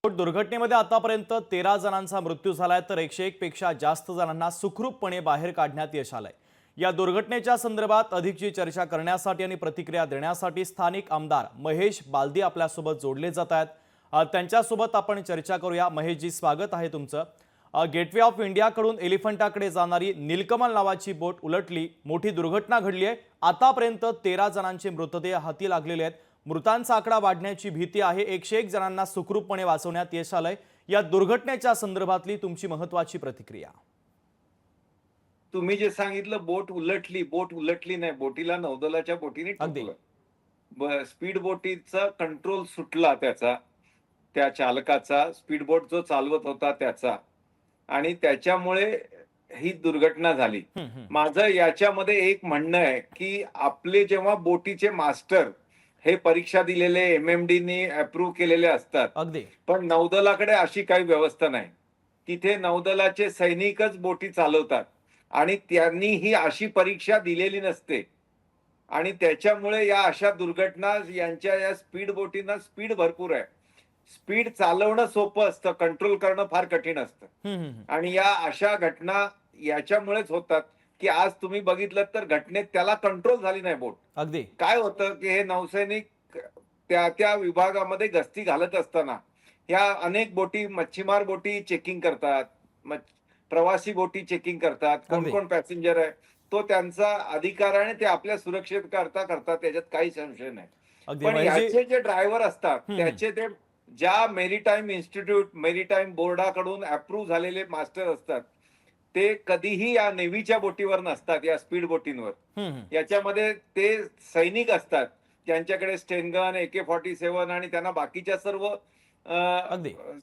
दुर्घटनेमध्ये आतापर्यंत 13 जणांचा मृत्यू झालाय तर 101 पेक्षा जास्त जणांना सुखरूपपणे बाहेर काढण्यात यश आलंय। या दुर्घटनेच्या संदर्भात अधिकची चर्चा करण्यासाठी आणि प्रतिक्रिया देण्यासाठी स्थानिक आमदार महेश बालदी आपल्यासोबत जोडले जात आहेत। त्यांच्यासोबत आपण चर्चा करूया। महेशजी, स्वागत आहे तुमचं। गेटवे ऑफ इंडियाकडून एलिफंटाकडे जाणारी नीलकमल नावाची बोट उलटली, मोठी दुर्घटना घडली आहे। आतापर्यंत 13 जणांचे मृतदेह हाती लागलेले आहेत। मृतांचा आकडा वाढण्याची भीती आहे। 101 जणांना सुखरूपपणे वाचवण्यात यश आलंय। या दुर्घटनेच्या संदर्भातली तुमची महत्त्वाची प्रतिक्रिया। तुम्ही जे सांगितलं बोट उलटली नाही, बोटीला नौदलाच्या बोटीने ठोकलं। स्पीड बोटीचा कंट्रोल सुटला त्या चालकाचा, स्पीड बोट जो चालवत होता त्याचा, आणि त्याच्यामुळे ही दुर्घटना झाली। माझं याच्यामध्ये एक म्हणणं आहे की आपले जेव्हा बोटीचे मास्टर हे परीक्षा दिलेले MMD नी अप्रूव्ह केलेले असतात, पण नौदलाकडे अशी काही व्यवस्था नाही। तिथे नौदलाचे सैनिकच बोटी चालवतात आणि त्यांनी ही अशी परीक्षा दिलेली नसते, आणि त्याच्यामुळे या अशा दुर्घटना, यांच्या या स्पीड बोटींना स्पीड भरपूर आहे। स्पीड चालवणं सोपं असतं, कंट्रोल करणं फार कठीण असतं, आणि या अशा घटना याच्यामुळेच होतात की आज तुम्ही बघितलं तर घटनेत त्याला कंट्रोल झाली नाही बोट। काय होतं की हे नौसैनिक त्या विभागामध्ये गस्ती घालत असताना या अनेक बोटी, मच्छीमार बोटी चेकिंग करतात, प्रवासी बोटी चेकिंग करतात, कोण कोण पॅसेंजर आहे तो त्यांचा अधिकार आहे, ते आपल्या सुरक्षितकरता करतात, त्याच्यात काही संशय नाही। पण याचे जे ड्रायव्हर असतात त्याचे ते ज्या मेरीटाईम इन्स्टिट्यूट, मेरीटाईम बोर्डाकडून अप्रूव्ह झालेले मास्टर असतात, ते कधीही या नेव्हीच्या बोटीवर नसतात, या स्पीड बोटींवर। याच्यामध्ये ते सैनिक असतात, त्यांच्याकडे स्टेनगन, AK-47 आणि त्यांना बाकीच्या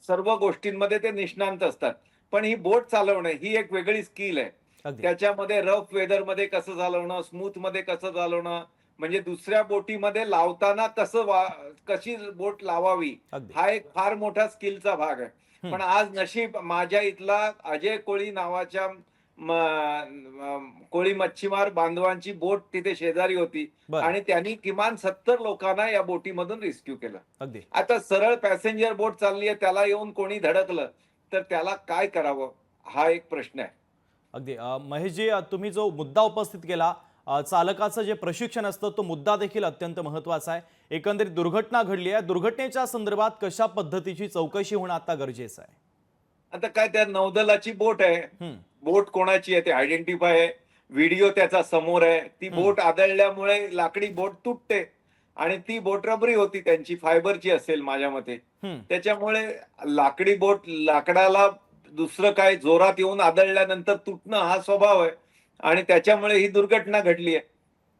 सर्व गोष्टींमध्ये ते निष्णांत असतात। पण ही बोट चालवणं ही एक वेगळी स्किल आहे। त्याच्यामध्ये रफ वेदर मध्ये कसं चालवणं, स्मूथ मध्ये कसं चालवणं, म्हणजे दुसऱ्या बोटीमध्ये लावताना कशी बोट लावावी, हा एक फार मोठा स्किलचा भाग आहे। पण आज नशीब माझ्या इथला अजय कोळी नावाच्या कोळी मच्छीमार बांधवांची बोट तिथे शेजारी होती, आणि त्यांनी किमान 70 लोकांना या बोटीमधून रेस्क्यू केलं। आता सरळ पॅसेंजर बोट चालली आहे, त्याला येऊन कोणी धडकलं तर त्याला काय करावं, हा एक प्रश्न आहे। अगदी महेशजी, तुम्ही जो मुद्दा उपस्थित केला, चालकाचं जे प्रशिक्षण असतं, तो मुद्दा देखील अत्यंत महत्त्वाचा आहे। एकंदरीत दुर्घटना घडली आहे, दुर्घटनेच्या संदर्भात कशा पद्धतीची चौकशी होणं आता गरजेचं आहे? आता काय, त्या नौदलाची बोट आहे, बोट कोणाची आहे ते आयडेंटिफाय आहे, व्हिडिओ त्याचा समोर आहे। ती बोट आदळल्यामुळे लाकडी बोट तुटते, आणि ती बोट रबरी होती, त्यांची फायबरची असेल माझ्या मते, त्याच्यामुळे लाकडी बोट, लाकडाला दुसरं काय जोरात येऊन आदळल्यानंतर तुटणं हा स्वभाव आहे, आणि त्याच्यामुळे ही दुर्घटना घडली आहे।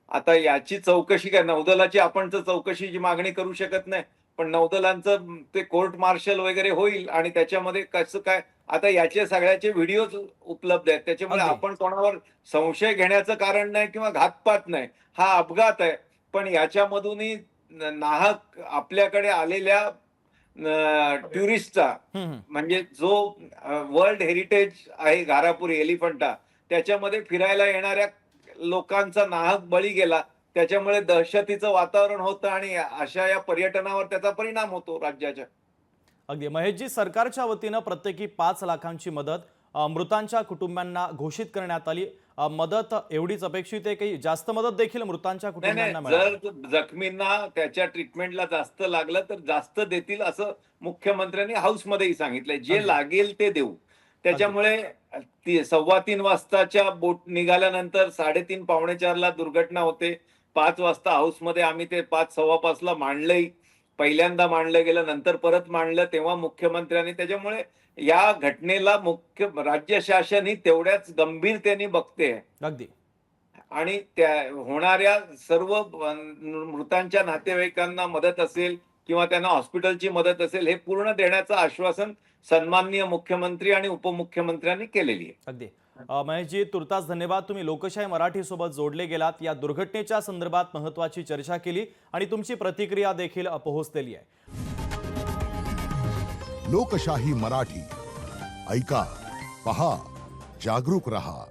आता याची चौकशी काय, नौदलाची आपण तर चौकशीची मागणी करू शकत नाही, पण नौदलांचं ते कोर्ट मार्शल वगैरे होईल, आणि त्याच्यामध्ये कसं काय, आता याचे सगळ्याचे व्हिडिओज उपलब्ध आहेत, त्याच्यामुळे आपण कोणावर संशय घेण्याचं कारण नाही किंवा घातपात नाही, हा अपघात आहे। पण याच्यामधूनही नाहक आपल्याकडे आलेल्या टुरिस्टचा, म्हणजे जो वर्ल्ड हेरिटेज आहे घारापुरी एलिफंटा, त्याच्यामध्ये फिरायला येणाऱ्या लोकांचा नाहक बळी गेला, त्याच्यामुळे दहशतीचं वातावरण होतं, आणि अशा या पर्यटनावर त्याचा परिणाम होतो राज्याच्या। अगदी महेशजी, सरकारच्या वतीनं प्रत्येकी 5 लाखांची मदत मृतांच्या कुटुंबांना घोषित करण्यात आली। मदत एवढीच अपेक्षित आहे की जास्त मदत देखील मृतांच्या कुटुंबांना मिळेल? जर जखमींना त्याच्या ट्रीटमेंटला जास्त लागलं तर जास्त देतील, असं मुख्यमंत्र्यांनी हाऊसमध्येही सांगितलंय। जे लागेल ते देऊ। त्याच्यामुळे 3:15 वाजताच्या बोट निघाल्यानंतर 3:30 पावणे 4ला दुर्घटना होते। 5 वाजता हाऊसमध्ये आम्ही ते 5:15ला मांडलंय, पहिल्यांदा मांडलं गेलं, नंतर परत मांडलं तेव्हा मुख्यमंत्र्यांनी। त्याच्यामुळे या घटनेला राज्य शासन ही तेवढ्याच गंभीरतेने बघते, आणि त्या होणाऱ्या सर्व मृतांच्या नातेवाईकांना मदत असेल किंवा त्यांना हॉस्पिटलची मदत असेल, हे पूर्ण देण्याचं आश्वासन सन्माननीय मुख्यमंत्री आणि उपमुख्यमंत्र्यांनी केलेली आहे। अगदी महेशजी, तुर्तास धन्यवाद। तुम्ही लोकशाही मराठी सोबत जोडले गेलात, या दुर्घटनेच्या संदर्भात महत्त्वाची चर्चा केली आणि तुमची प्रतिक्रिया देखील पोहोचलेली आहे। लोकशाही मराठी ऐका, पहा, जागरूक रहा।